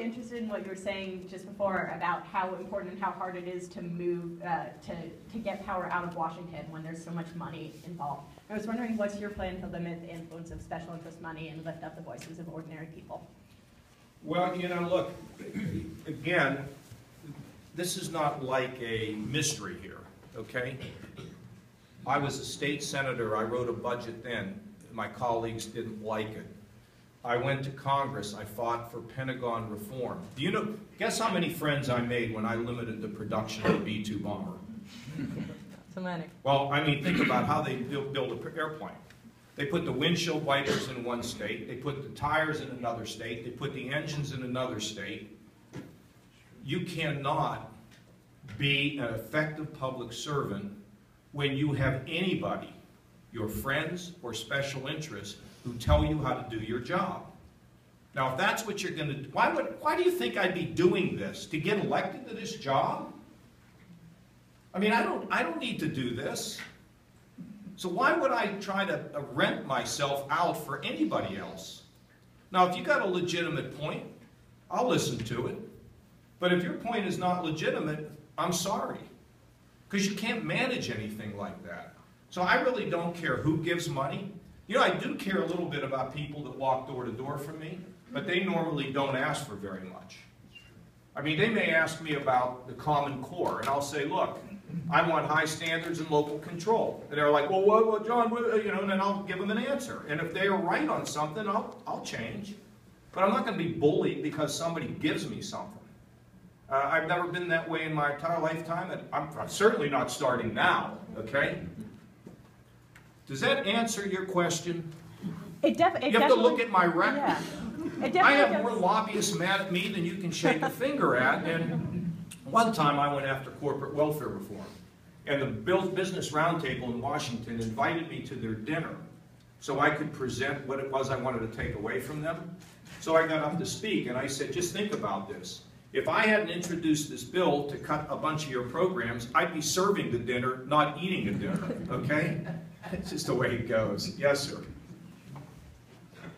interested in what you were saying just before about how important and how hard it is to move, to get power out of Washington when there's so much money involved. I was wondering, what's your plan to limit the influence of special interest money and lift up the voices of ordinary people? Well, you know, look, again, this is not like a mystery here, okay? I was a state senator. I wrote a budget then. My colleagues didn't like it. I went to Congress. I fought for Pentagon reform. Do you know, guess how many friends I made when I limited the production of the B-2 bomber? So many. Well, I mean, think about how they build an airplane. They put the windshield wipers in one state. They put the tires in another state. They put the engines in another state. You cannot be an effective public servant when you have anybody, your friends or special interests, who tell you how to do your job. Now, if that's what you're going to do, why do you think I'd be doing this? To get elected to this job? I mean, I don't need to do this. So why would I try to rent myself out for anybody else? Now, if you got a legitimate point, I'll listen to it. But if your point is not legitimate, I'm sorry. Because you can't manage anything like that. So I really don't care who gives money. You know, I do care a little bit about people that walk door to door from me, but they normally don't ask for very much. I mean, they may ask me about the Common Core, and I'll say, look, I want high standards and local control. And they're like, well, what John, you know, and then I'll give them an answer. And if they are right on something, I'll change. But I'm not going to be bullied because somebody gives me something. I've never been that way in my entire lifetime, and I'm certainly not starting now, okay? Does that answer your question? You have to look at my record. Yeah. I have more lobbyists mad at me than you can shake a finger at. And one time I went after corporate welfare reform. And the Business Roundtable in Washington invited me to their dinner so I could present what it was I wanted to take away from them. So I got up to speak and I said, just think about this. If I hadn't introduced this bill to cut a bunch of your programs, I'd be serving the dinner, not eating a dinner, okay? It's just the way it goes. Yes, sir.